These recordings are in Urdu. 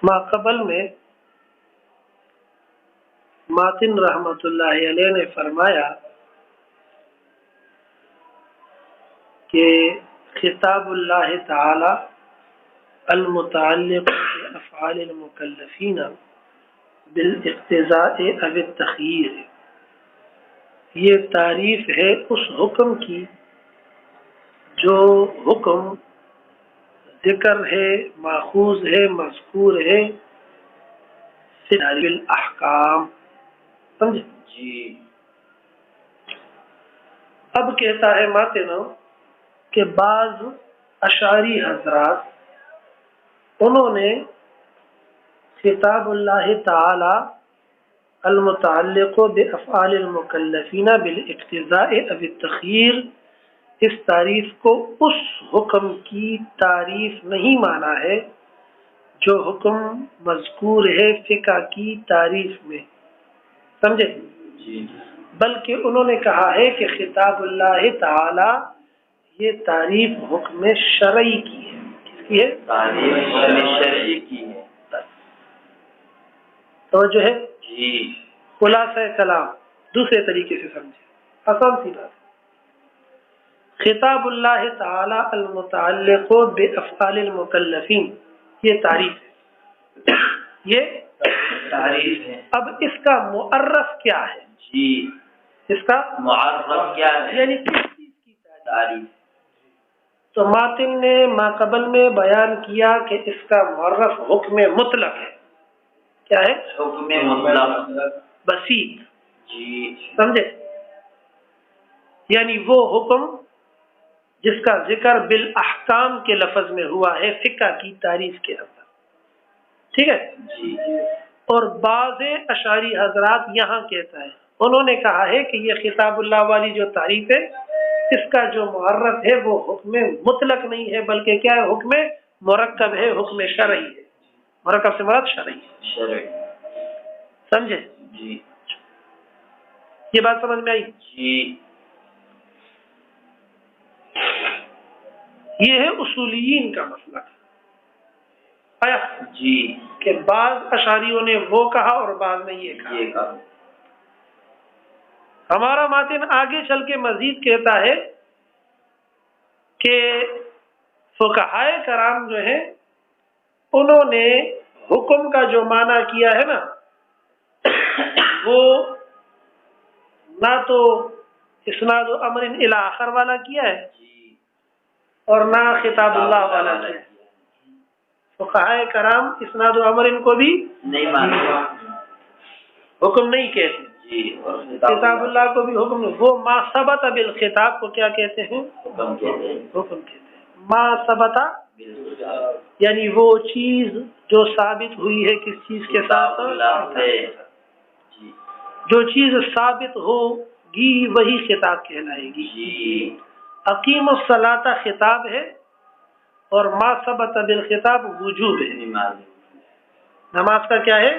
ما قبل میں ماتن رحمت اللہ علیہ نے فرمایا کہ خطاب اللہ تعالی المتعلق بافعال المکلفین بالاقتضاء او التخییر، یہ تعریف ہے اس حکم کی جو حکم ذکر ہے، ماخوذ ہے، مذکور ہے فی الاحکام. سمجھے؟ جی. اب کہتا ہے ماتنو کہ بعض اشعری حضرات انہوں نے خطاب اللہ تعالی المتعلق بافعال المکلفین بالاقتضاء او التخییر، اس تعریف کو اس حکم کی تعریف نہیں مانا ہے جو حکم مذکور ہے فقہ کی تعریف میں. سمجھے؟ جی. بلکہ انہوں نے کہا ہے کہ خطاب اللہ تعالی یہ تعریف حکم شرعی کی ہے. کس کی ہے؟ تعریف شرعی کی ہے. توجہ ہے؟ جی. خلاصہ کلام دوسرے طریقے سے سمجھے، آسان سی بات. خطاب اللہ تعالی المتعلق بافعال المکلفین یہ تعریف ہے، یہ تعریف ہے. اب اس کا معرف کیا ہے؟ جی. اس کا معرف کیا ہے؟ یعنی کس چیز کی تعریف. تو ماتن نے ما قبل میں بیان کیا کہ اس کا معرف حکم مطلق ہے. کیا ہے؟ حکم مطلق بسیط. جی. سمجھے؟ یعنی وہ حکم جس کا ذکر بالاحکام کے لفظ میں ہوا ہے فقہ کی تعریف کے اندر. ٹھیک ہے؟ جی. اور بعض اشعری حضرات یہاں کہتا ہے، انہوں نے کہا ہے کہ یہ خطاب اللہ والی جو تعریف ہے اس کا جو معرف ہے وہ حکم مطلق نہیں ہے بلکہ کیا ہے؟ حکم مرکب ہے، حکم شرعی ہے. مرکب سے مراد شرعی. شرعی. سمجھے؟ جی. یہ بات سمجھ میں آئی؟ جی. یہ ہے اصولیین کا مسئلہ. آیا؟ جی. کہ بعض اشعریوں نے وہ کہا اور بعض نے یہ کہا. ہمارا ماتن آگے چل کے مزید کہتا ہے کہ فقہائے کرام جو ہیں انہوں نے حکم کا جو معنی کیا ہے نا وہ نہ تو اسناد و امر الی آخر والا کیا ہے اور نہ خطاب اللہ والا کیا ہے. فقہائے کرام اسناد و امر کو بھی نہیں مانتے، حکم نہیں کہتے. جی. خطاب اللہ کو بھی حکم نہیں. وہ ما ثبت بالخطاب کو کیا کہتے ہیں؟ حکم کہتے ہیں. حکم کہتے ہیں. ما ثبت یعنی وہ چیز جو ثابت ہوئی ہے کس چیز کے ساتھ؟ جی. جو چیز ثابت ہوگی وہی خطاب کہلائے گی. جی. اقیم الصلاۃ خطاب ہے اور ما ثبت بالخطاب وجوب ہے. نماز کا کیا ہے؟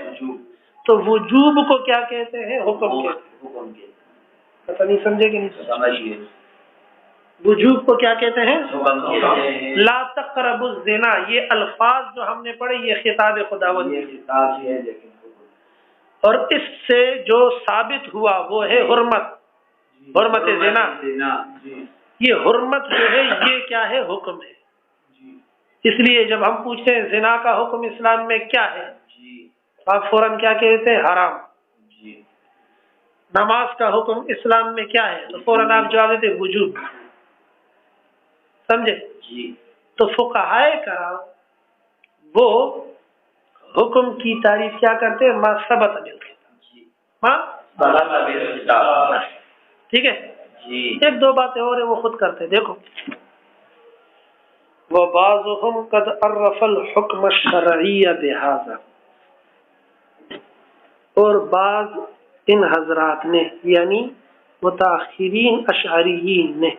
تو وجوب کو کیا کہتے ہیں؟ حکم کہتے ہیں. پتہ نہیں سمجھے کہ نہیں سمجھے؟ وجوب کو کیا کہتے ہیں؟ حکم کہتے ہیں. لا تقربوا الزنا، یہ الفاظ جو ہم نے پڑھے یہ خطاب خداوند ہے، اور اس سے جو ثابت ہوا وہ ہے حرمت، حرمت زنا. یہ حرمت جو ہے یہ کیا ہے؟ حکم ہے. اس لیے جب ہم پوچھتے ہیں زنا کا حکم اسلام میں کیا ہے آپ فوراً کیا کہتے ہیں؟ حرام. نماز کا حکم اسلام میں کیا ہے تو فوراً آپ جواب دیتے وجوب. سمجھے؟ جی. تو فقہائے کرام وہ حکم کی تعریف کیا کرتے ہیں؟ ما ثبت بالخطاب. ٹھیک ہے جی. ایک دو باتیں اور ہیں وہ خود کرتے ہیں. دیکھو وَبَعْضُهُمْ قَدْ عَرَّفَ الْحُكْمَ الشَّرْعِيَّ بِهَذَا، اور بعض ان حضرات نے یعنی متاخرین اشعریین نے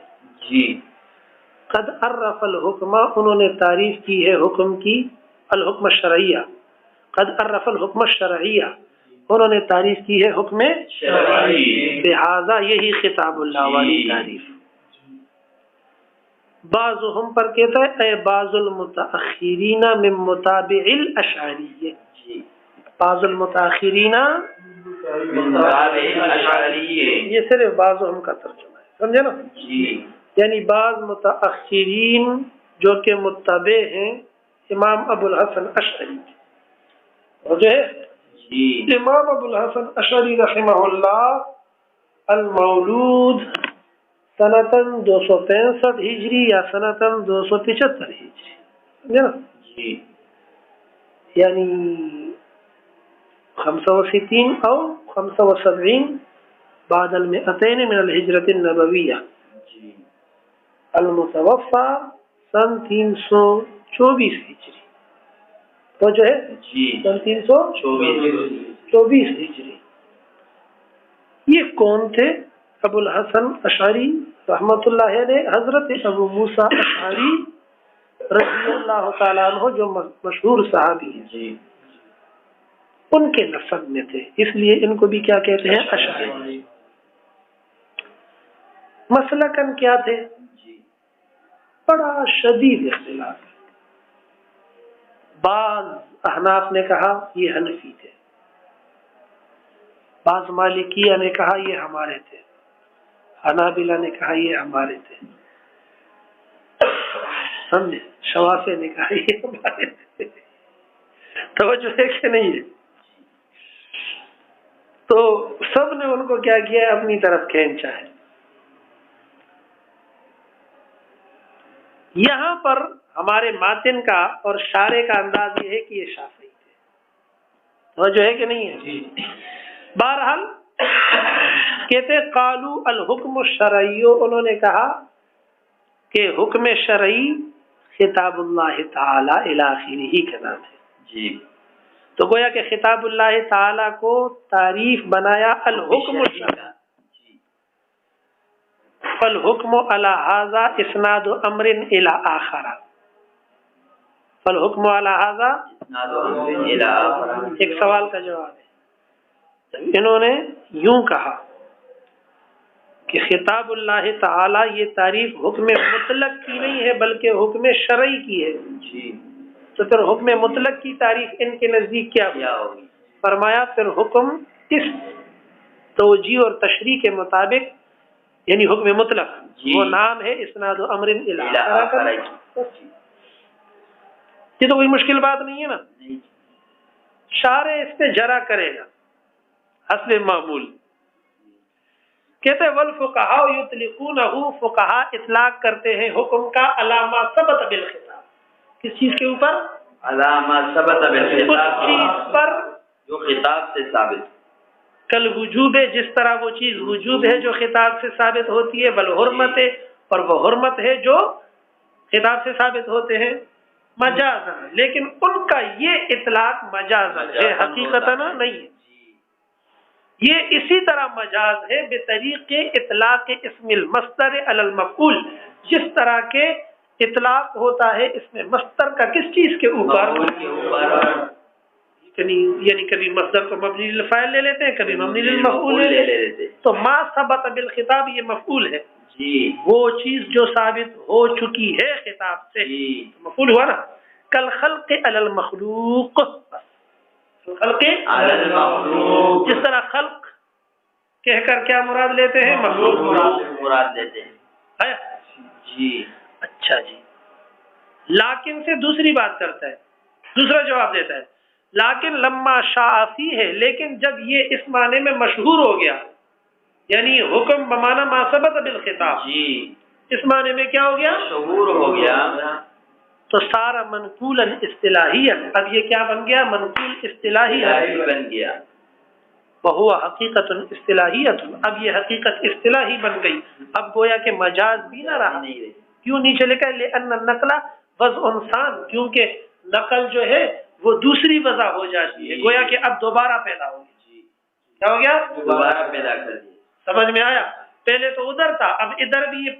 جی. قد عرف الحکم، انہوں نے تعریف کی ہے حکم کی، الحکم الشرعیہ. قد عرف الحکم الشرعیہ، انہوں نے تعریف کی ہے حکم شرعی. بہذا، یہی خطاب اللہ والی تعریف. بعضهم پر کہتا ہے اے بعض المتاخرین من متابع الاشعری، جی بعض المتاخرین من متابع الاشعری، یہ صرف بعضهم کا ترجمہ ہے، سمجھے نا؟ جی یعنی بعض متاخرین جو کہ متبع ہیں امام ابو الحسن اشعری، اور جو ہے جی امام ابو الحسن اشعری رحمہ اللہ المولود سنتاً 265 ہجری یا سنتاً 275 ہجری، سمجھے نا؟ جی یعنی 65 او 75 بعد المئتین من الہجرت النبویہ، جی المتوفى سن 324 ہجری، تو جو ہے جی سن 324 ہجری۔ یہ کون تھے؟ ابو الحسن اشعری رحمۃ اللہ علیہ، حضرت ابو موسیٰ اشعری رضی اللہ تعالیٰ عنہ جو مشہور صحابی ہیں، جی ان کے نسب میں تھے، اس لیے ان کو بھی کیا کہتے ہیں؟ اشعری۔ مسلکن کیا تھے؟ جی بڑا شدید اختلاف ہے، بعض احناف نے کہا یہ حنفی تھے، بعض مالکیہ نے کہا یہ ہمارے تھے، حنابلہ نے کہا یہ ہمارے تھے، سمجھے؟ شوافی نے کہا یہ ہمارے تھے۔ توجہ ہے کہ نہیں ہے؟ تو سب نے ان کو کیا کیا؟ اپنی طرف کھینچا ہے۔ یہاں پر ہمارے ماتن کا اور شارع کا انداز یہ ہے کہ یہ شافعی تھے، توجہ ہے کہ نہیں ہے؟ بہرحال کہتے قالو الحکم الشرعی، انہوں نے کہا کہ حکم شرعی خطاب اللہ تعالی الی آخرہ کا نام ہے، جی تو گویا کہ خطاب اللہ تعالی کو تعریف بنایا الحکم الشرعی، فالحکم علی ھذا اسناد امر الی آخر، فالحکم علی ھذا اسناد امر الی آخر، ایک سوال کا جواب ہے۔ انہوں نے یوں کہا کہ خطاب اللہ تعالی یہ تعریف حکم مطلق کی نہیں ہے بلکہ حکم شرعی کی ہے، جی تو پھر حکم مطلق کی تعریف ان کے نزدیک کیا ہوگی؟ فرمایا پھر حکم اس توجیہ اور تشریح کے مطابق، یعنی حکم مطلق جی وہ نام ہے اسناد امر الی الی آخر۔ آخر، یہ تو کوئی مشکل بات نہیں ہے نا، شارع اس پہ جرا کرے گا حسب معمول۔ کہتے ہیں والفقہاء یطلقونہ، فقہاء اطلاق کرتے ہیں حکم کا علامہ ثبت بالخطاب، کس چیز کے اوپر؟ علامہ ثبت بالخطاب، اس چیز پر جو خطاب سے ثابت، کل وجوب ہے، جس طرح وہ چیز وجوب ہے جو خطاب سے ثابت ہوتی ہے، والحرمت ہے، اور وہ حرمت ہے جو خطاب سے ثابت ہوتے ہیں، مجازن، لیکن ان کا یہ اطلاق مجازن ہے، حقیقتاً نہیں ہے۔ یہ اسی طرح مجاز ہے بطریق اطلاق اسم المصدر علی المفعول، جس طرح کے اطلاق ہوتا ہے اسم مصدر کا کس چیز کے اوپر؟ یعنی کبھی مصدر کو مبنی للفاعل لے لیتے ہیں، کبھی مبنی للمفعول لے لیتے ہیں۔ تو ما ثبت بالخطاب یہ مفعول ہے، جی وہ چیز جو ثابت ہو چکی ہے خطاب سے، مفعول ہوا نا۔ کل خلق علی المخلوق، خلق علی المخلوق، جس طرح خلق کہہ کر کیا مراد لیتے ہیں؟ مخلوق مراد لیتے ہیں، جی اچھا جی۔ لیکن سے دوسری بات کرتا ہے، دوسرا جواب دیتا ہے، لیکن لما شاء فی ہے، لیکن جب یہ اس معنی میں مشہور ہو گیا، یعنی حکم بمعنی ما ثبت بالخطاب، جی اس معنی میں کیا ہو گیا؟ مشہور ہو گیا، تو سارا منقولا اصطلاحیا، اب یہ کیا بن گیا؟ منقول اصطلاحی بن گیا، وہو حقیقت اصطلاحیت، اب یہ حقیقت اصطلاحی بن گئی، اب گویا کہ مجاز بھی نہ رہا۔ کیوں نیچے لکھا ہے لأن النقل وضع ثان، کیونکہ نقل جو ہے وہ دوسری وضع ہو جاتی ہے، گویا کہ اب دوبارہ پیدا ہوگی۔ کیا ہو گیا؟ دوبارہ پیدا کر دیا، سمجھ میں آیا؟ پہلے تو ادھر تھا، اب ادھر بھی یہ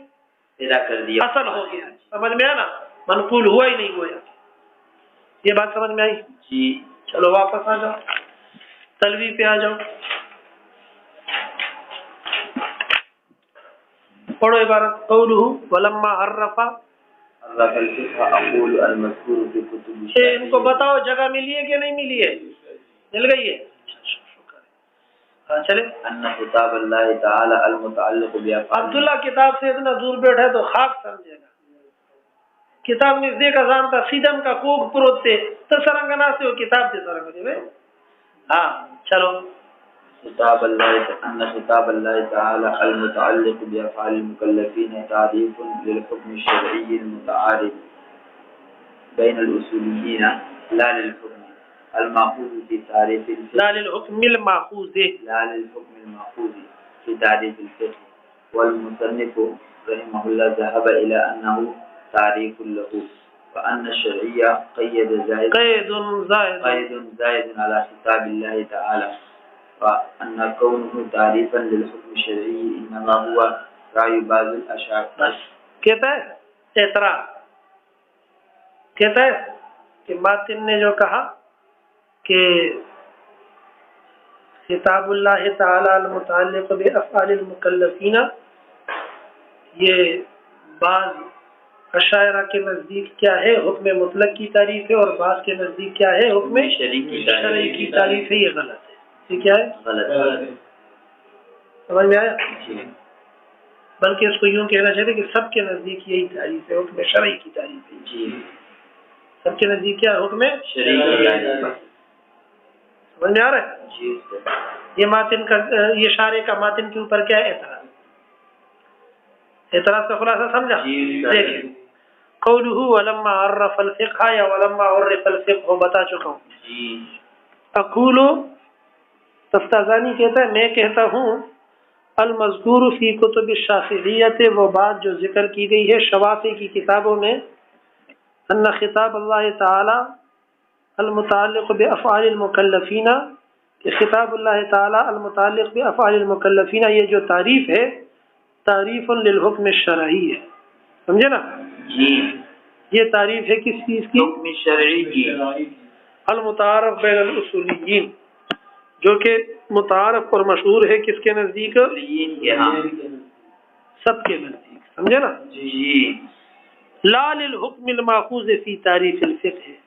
پیدا کر دیا، اصل ہو گیا، سمجھ میں آیا نا؟ منقول ہوا ہی نہیں گویا۔ یہ بات سمجھ میں آئی؟ جی چلو واپس آ جاؤ، تلوی پہ آ جاؤ، پڑھو عبارت۔ قولہ ولما عرف حرف الفقه اقول المذكور في كتب ان کو بتاؤ جگہ ملی ہے کہ نہیں ملی ہے؟ مل گئی ہے؟ ہاں چلے. ان خطاب اللہ تعالی المتعلق بافعال. عبداللہ کتاب سے اتنا دور بیٹھا ہے تو خاک سمجھے گا. کتاب نزدیک ازان تا سیدم کا کوگ پروت تے تو سرنگنا سے وہ کتاب تے سرنگنے. ہاں چلو. خطاب اللہ ان خطاب اللہ تعالی المتعلق بافعال المکلفین تعریف للحکم الشرعی المتعارف بین الاصولیین لا للحکم الماخوذ في تعريف الفقه لا للحكم الماخوذ في تعريف الفقه. والمصنف رحمه الله ذهب إلى أنه تعريف له وأن الشرعية قيد زائد على خطاب الله تعالى وأن كونه تعريفا للحكم الشرعي إنما هو رأي بعض الأشاعرة. بس کہتا ہے اعتراض کہتا ہے کہ ماتن نے جو کہا کہ خطاب اللہ تعالی المتعلق بافعال المکلفین یہ بعض اشاعرہ کے نزدیک کیا ہے حکم مطلق کی تعریف ہے اور بعض کے نزدیک کیا ہے حکم شرعی کی تعریف ہے. یہ غلط ہے. یہ کیا ہے؟ غلط. سمجھ میں آیا؟ بلکہ اس کو یوں کہنا چاہتے کہ سب کے نزدیک یہی تعریف ہے حکم شرعی کی تعریف ہے. سب کے نزدیک کیا حکم شرعی کی تعریف. سمجھ میں آ رہا ہے؟ یہ ماتن کا یہ شارع کا ماتن کے اوپر کیا ہے اعتراض کا خلاصہ سمجھا؟ دیکھیں قولہ ولما عرف الفقہ یا ولما عرف الفقہ بتا چکا ہوں. اقول تفتازانی کہتا ہے میں کہتا ہوں المذکور فی کتب الشافعیت وہ بات جو ذکر کی گئی ہے شوافی کی کتابوں میں ان خطاب اللہ تعالی المتعلق بافعال المکلفین کہ خطاب اللہ تعالی المتعلق بافعال المکلفین یہ جو تعریف ہے تعریف للحکم الشرعی ہے. سمجھے نا؟ یہ تعریف ہے کس چیز کی؟ حکم شرعی کی. المتعارف بین الاصولیین جو کہ متعارف اور مشہور ہے کس کے نزدیک؟ سب کے نزدیک. سمجھے نا؟ لا للحکم الماخوذ فی تعریف الفقہ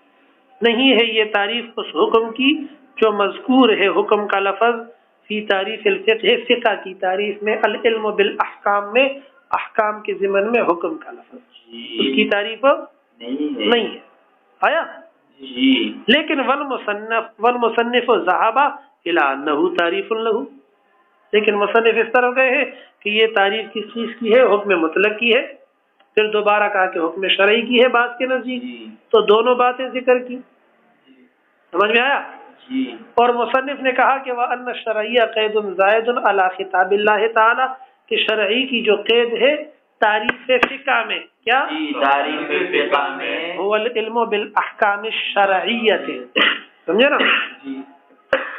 نہیں ہے یہ تعریف اس حکم کی جو مذکور ہے حکم کا لفظ فی تعریف الفقہ فقہ کی تعریف میں العلم بالاحکام میں احکام کے ضمن میں حکم کا لفظ اس کی تعریف نہیں ہے. آیا؟ لیکن والمصنف ذهب الى انه تعریف له لیکن مصنف اس طرح گئے ہیں کہ یہ تعریف کس چیز کی ہے؟ حکم مطلق کی ہے. پھر دوبارہ کہا کہ حکم شرعی کی ہے بعض کے نزدیک. تو دونوں باتیں ذکر کی. سمجھ میں آیا؟ اور مصنف نے کہا کہ وَأَنَّ الشَّرْعِيَّ قَيْدٌ زَائِدٌ عَلَى خِطَابِ اللَّهِ تعالی کہ شرعی کی جو قید ہے تعریف فقہ میں کیا؟ تعریف فقہ میں هو العلم بالاحکام الشرعیت. سمجھے نا؟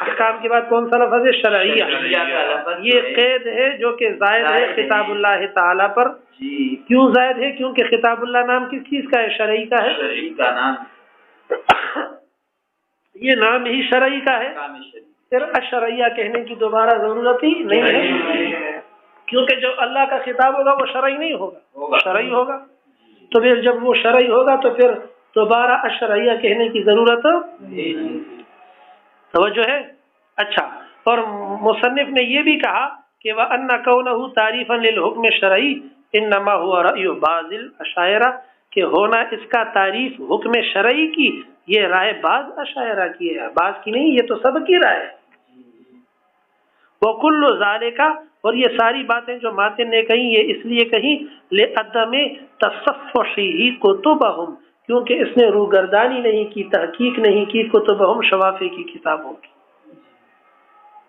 احکام کے بعد کون سا لفظ ہے؟ شرعیہ. یہ قید ہے جو کہ زائد ہے خطاب اللہ تعالی پر. کیوں زائد ہے؟ کیونکہ خطاب اللہ نام کس چیز کا ہے؟ شرعی کا ہے. شرعی کا نام یہ نام ہی شرعی کا ہے. پھر اشرعیہ کہنے کی دوبارہ ضرورت ہی نہیں ہے کیونکہ جو اللہ کا خطاب ہوگا وہ شرعی نہیں ہوگا شرعی ہوگا. تو پھر جب وہ شرعی ہوگا تو پھر دوبارہ اشرعیہ کہنے کی ضرورت توجہ ہے. اچھا اور مصنف نے یہ بھی کہا کہ وَأَنَّ كَوْنَهُ تَعْرِيفًا لِلْحُكْمِ الشَّرْعِيِّ إِنَّمَا هُوَ رَأْيُ بَعْضِ الْأَشَاعِرَةِ کہ ہونا اس کا تعریف حکم شرعی کی یہ رائے بعض اشاعرہ کی ہے بعض کی نہیں. یہ تو سب کی رائے ہے. وَكُلُّ ذَلِكَ اور یہ ساری باتیں جو ماتن نے کہیں یہ اس لیے کہیں لِعَدَمِ تَصَفُّحِهِ كُتُبَهُمْ کیونکہ اس نے روگردانی نہیں کی تحقیق نہیں کی کتبہم شوافی کی کتابوں کی.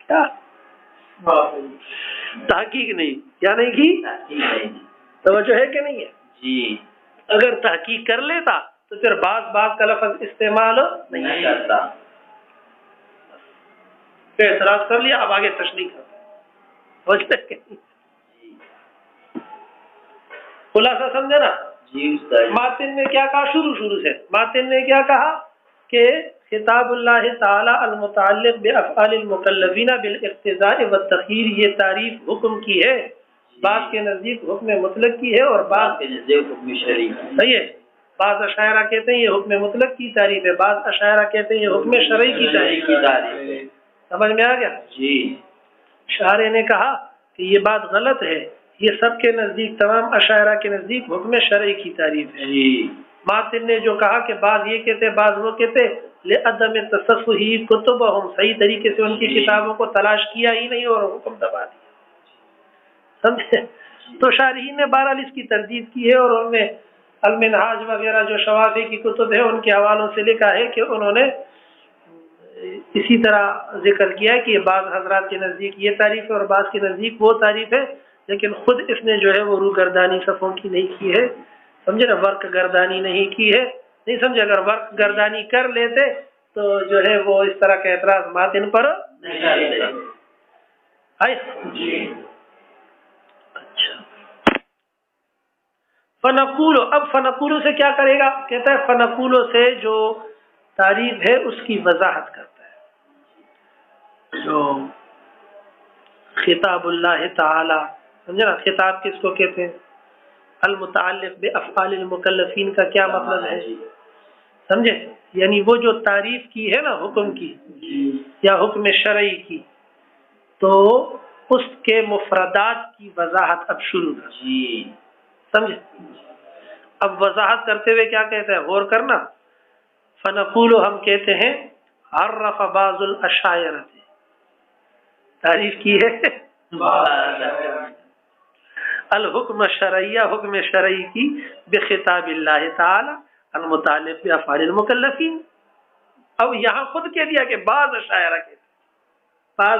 کیا تحقیق نہیں کیا نہیں کی؟ توجہ ہے کہ نہیں ہے؟ جی. اگر تحقیق کر لیتا تو پھر بعض کا لفظ استعمال نہیں کرتا. پھر اعتراض کر لیا اب آگے تشریح کرتا خلاصہ سمجھا نا؟ ماتن نے کیا کہا شروع سے؟ ماتن نے کیا کہا کہ خطاب اللہ تعالی المتعلق بافعال المکلفین بالاقتضاء والتخییر یہ تعریف حکم کی ہے بعض کے نزدیک حکم مطلق کی ہے اور بعض کے نزدیک حکم شرعی کی. صحیح ہے. بعض اشاعرہ کہتے ہیں یہ حکم مطلق کی تعریف ہے، بعض اشاعرہ کہتے ہیں یہ حکم شرعی کی تعریف ہے. سمجھ میں آ گیا؟ جی. شارح نے کہا کہ یہ بات غلط ہے، یہ سب کے نزدیک، تمام اشاعرہ کے نزدیک حکم شرعی کی تعریف ہے. جی. ماتن نے جو کہا کہ بعض یہ کہتے بعض وہ کہتے، لعدم تصفحی کتبہم، صحیح طریقے سے ان کی کتابوں کو تلاش کیا ہی نہیں اور حکم دبا دیا. سمجھے؟ تو شارحین نے بہرحال اس کی تردید کی ہے، اور انہوں نے المنہاج وغیرہ جو شوافی کی کتب ہے ان کے حوالوں سے لکھا ہے کہ انہوں نے اسی طرح ذکر کیا ہے کہ بعض حضرات کے نزدیک یہ تعریف ہے اور بعض کے نزدیک وہ تعریف ہے، لیکن خود اس نے جو ہے وہ روگردانی صفوں کی نہیں کی ہے. سمجھے نا؟ ورق گردانی نہیں کی ہے. نہیں سمجھے؟ اگر ورق گردانی کر لیتے تو جو ہے وہ اس طرح کا اعتراض ماتن پر نہیں کرتے. اچھا، فنقولو، اب فنقولو سے کیا کرے گا؟ کہتا ہے فنقولو سے جو تعریف ہے اس کی وضاحت کرتا ہے. جو خطاب اللہ تعالی، سمجھے نا؟ خطاب کس کو کہتے ہیں؟ المتعلق بافعال المکلفین کا کیا مطلب ہے؟ سمجھے؟ یعنی وہ جو تعریف کی ہے نا حکم کی یا حکم شرعی کی، تو اس کے مفردات کی وضاحت اب شروع کر. سمجھے؟ اب وضاحت کرتے ہوئے کیا کہتا ہے؟ غور کرنا. فنقول، ہم کہتے ہیں، عرف بعض الاشاعرہ، تعریف کی ہے الحکم شرعیہ، حکم شرعی کی، بخطاب اللہ تعالی المتعلق بافعال المکلفین. اب یہاں خود کہہ دیا کہ بعض اشاعرہ کہتے ہیں، بعض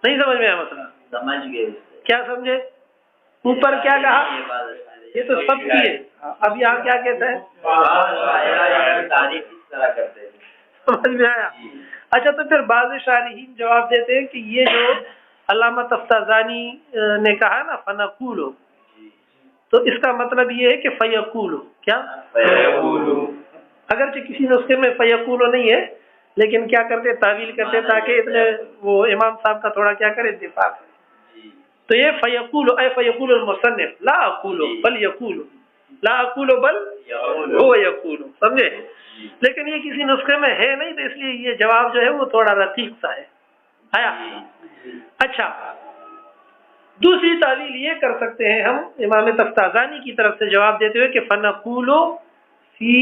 نہیں سمجھ میں آیا مسئلہ؟ سمجھ گئے. کیا سمجھے؟ اوپر کیا کہا؟ یہ تو سب کی ہے. اب یہاں کیا کہتا ہے؟ تعریف اس طرح کرتے ہیں. سمجھ میں آیا؟ اچھا، تو پھر بعض شارحین جواب دیتے ہیں کہ یہ جو علامہ تفتازانی نے کہا نا فنقولو، تو اس کا مطلب یہ ہے کہ فیقولو. کیا؟ اگرچہ کسی نسخے میں فیقولو نہیں ہے، لیکن کیا کرتے؟ تعویل کرتے تاکہ اتنے وہ امام صاحب کا تھوڑا کیا کرے؟ دفاع کرے. تو یہ فیقولو، اے فیقول المصنف، لا اقولو بل یقولو، لا اقولو بل هو یقولو. سمجھے؟ لیکن یہ کسی نسخے میں ہے نہیں، تو اس لیے یہ جواب جو ہے وہ تھوڑا رقیق سا ہے. آیا؟ اچھا، دوسری تعویل یہ کر سکتے ہیں ہم امام تفتازانی کی طرف سے جواب دیتے ہوئے کہ فنقولو فی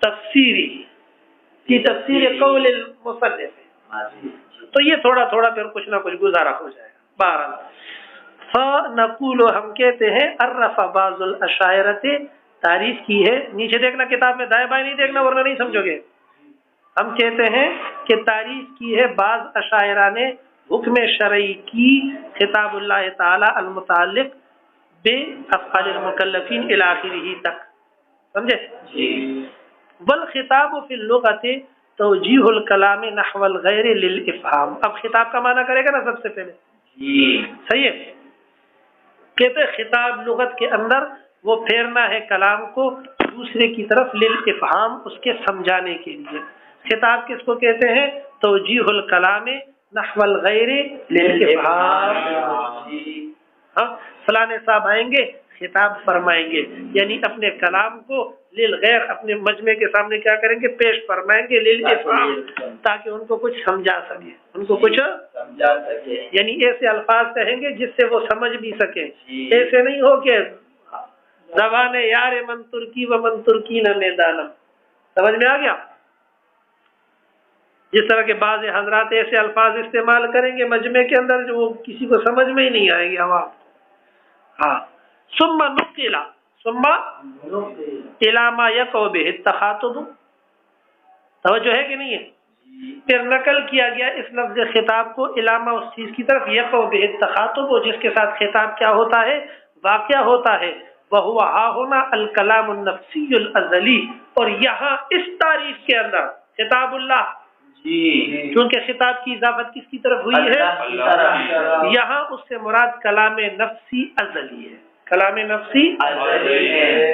تفسیری، فی تفسیر قول المصنف. تو یہ تھوڑا تھوڑا پھر کچھ نہ کچھ گزارا ہو جائے گا. بہرحال فنقولو، ہم کہتے ہیں، عرف بعض الاشاعرۃ، تعریف کی ہے. نیچے دیکھنا کتاب میں، دائیں بائیں نہیں دیکھنا ورنہ نہیں سمجھو گے. ہم کہتے ہیں کہ تعریف کی ہے بعض اشاعرہ نے حکم شرعی کی، خطاب اللہ تعالی المتعلق بافعال المکلفین الی آخرہ تک. سمجھے؟ والخطاب فی اللغۃ توجیہ الکلام نحو الغیر للافہام. اب خطاب کا معنی کرے گا نا سب سے پہلے. صحیح ہے؟ کہتے خطاب لغت کے اندر وہ پھیرنا ہے کلام کو دوسرے کی طرف، للافہام، اس کے سمجھانے کے لیے. خطاب کس کو کہتے ہیں؟ توجیہ الکلام نحو الغیر للافہام. ہاں، فلانے صاحب آئیں گے، خطاب فرمائیں گے، یعنی اپنے کلام کو للغیر، اپنے مجمع کے سامنے کیا کریں گے؟ پیش فرمائیں گے، للافہام، تاکہ ان کو کچھ سمجھا سکے، ان کو کچھ سمجھا سکے. یعنی ایسے الفاظ کہیں گے جس سے وہ سمجھ بھی سکیں. ایسے نہیں ہو کہ زبان یار من ترکی و من ترکین میدانم. سمجھ میں آ گیا؟ جس طرح کے بعض حضرات ایسے الفاظ استعمال کریں گے مجمع کے اندر جو وہ کسی کو سمجھ میں ہی نہیں آئے گی عوام. ہاں، ثم نقل، ثم الی ما یقع بہ التخاطب. توجہ ہے کہ نہیں ہے؟ پھر نقل کیا گیا اس لفظ خطاب کو علامہ اس چیز کی طرف یقع بہ التخاطب، جس کے ساتھ خطاب کیا ہوتا ہے؟ واقعہ ہوتا ہے. وہو ہا ہونا الکلام النفسی الازلی. اور یہاں اس تعریف کے اندر خطاب اللہ، کیونکہ خطاب کی اضافت کس کی طرف ہوئی ہے؟ یہاں اس سے مراد کلام نفسی ازلی ہے. کلام نفسی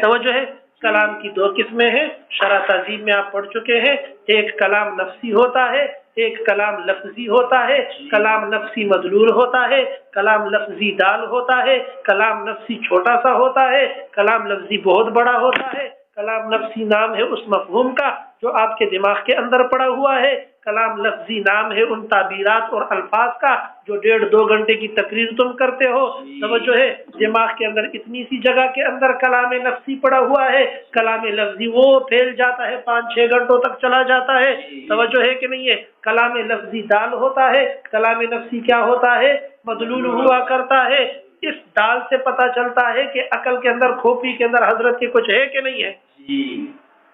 توجہ ہے. کلام کی دو قسمیں ہیں، شرح تہذیب میں آپ پڑھ چکے ہیں. ایک کلام نفسی ہوتا ہے، ایک کلام لفظی ہوتا ہے، کلام نفسی مدلول ہوتا ہے، کلام لفظی دال ہوتا ہے، کلام نفسی چھوٹا سا ہوتا ہے، کلام لفظی بہت بڑا ہوتا ہے، کلام نفسی نام ہے اس مفہوم کا جو آپ کے دماغ کے اندر پڑا ہوا ہے، کلام لفظی نام ہے ان تعبیرات اور الفاظ کا جو 1.5-2 گھنٹے کی تقریر تم کرتے ہو۔ توجہ ہے، دماغ کے اندر اتنی سی جگہ کے اندر کلام نفسی پڑا ہوا ہے، کلام لفظی وہ پھیل جاتا ہے 5-6 گھنٹوں تک چلا جاتا ہے۔ توجہ ہے کہ نہیں ہے؟ کلام لفظی دال ہوتا ہے، کلام نفسی کیا ہوتا ہے؟ مدلول ہوا کرتا ہے۔ اس دال سے پتہ چلتا ہے کہ عقل کے اندر، کھوپڑی کے اندر حضرت کے کچھ ہے کہ نہیں ہے،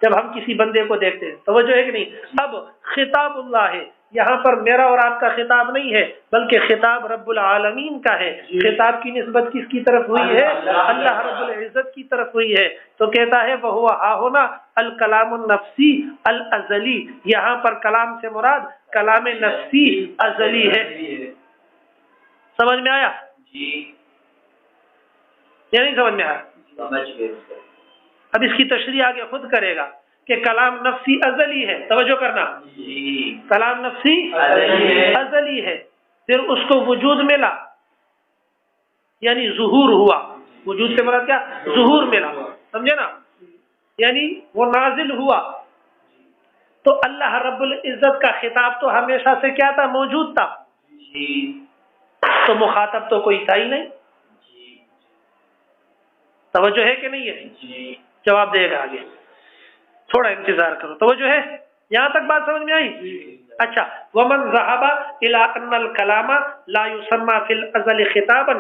جب ہم کسی بندے کو دیکھتے ہیں۔ توجہ ہے کہ نہیں؟ اب خطاب اللہ ہے، یہاں پر میرا اور آپ کا خطاب نہیں ہے بلکہ خطاب رب العالمین کا ہے۔ خطاب کی نسبت کس کی طرف ہوئی ہے؟ اللہ رب العزت کی طرف ہوئی ہے۔ تو کہتا ہے وَهُوَ هَاهُنَا الکلام النفسی الازلی، یہاں پر کلام سے مراد کلام نفسی ازلی ہے۔ سمجھ میں آیا؟ جی، یا نہیں سمجھ میں آیا؟ سمجھ گئے۔ اب اس کی تشریح آگے خود کرے گا کہ کلام نفسی ازلی ہے۔ توجہ کرنا، جی، کلام نفسی ازلی ہے۔ ازلی ہے، پھر اس کو وجود ملا یعنی ظہور ہوا۔ وجود سے مراد کیا؟ ظہور ملا، سمجھے نا؟ یعنی وہ نازل ہوا۔ تو اللہ رب العزت کا خطاب تو ہمیشہ سے کیا تھا؟ موجود تھا۔ جی، تو مخاطب تو کوئی تھا ہی نہیں۔ توجہ ہے کہ نہیں ہے؟ جی، جواب دے گا آگے، تھوڑا انتظار کرو۔ توجہ ہے؟ یہاں تک بات سمجھ میں آئی؟ اچھا، ومن ذهب الى ان الكلام لا يسمى في الازل خطابا،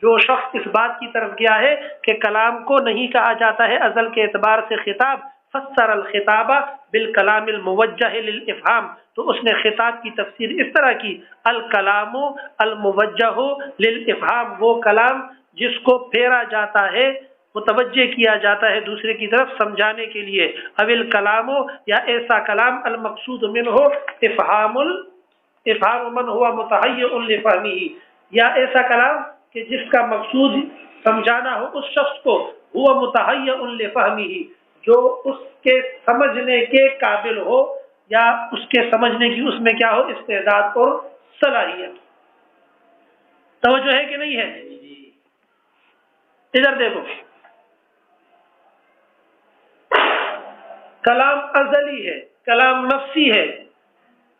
جو شخص اس بات کی طرف گیا ہے کہ کلام کو نہیں کہا جاتا ہے ازل کے اعتبار سے خطاب، فسر الخطاب بالکلام الموجہ للافہام، تو اس نے خطاب کی تفسیر اس طرح کی، الکلام الموجہ للافہام، وہ کلام جس کو پھیرا جاتا ہے، متوجہ کیا جاتا ہے دوسرے کی طرف سمجھانے کے لیے، اول کلام، یا ایسا کلام المقصود منہ افہام من ہوا متحیع لفہمہ، یا ایسا کلام کہ جس کا مقصود سمجھانا ہو اس شخص کو، ہوا متحیع لفہمہ، جو اس کے سمجھنے کے قابل ہو یا اس کے سمجھنے کی اس میں کیا ہو؟ استعداد اور صلاحیت۔ توجہ ہے کہ نہیں ہے؟ ادھر دیکھو، کلام ازلی ہے، کلام نفسی ہے،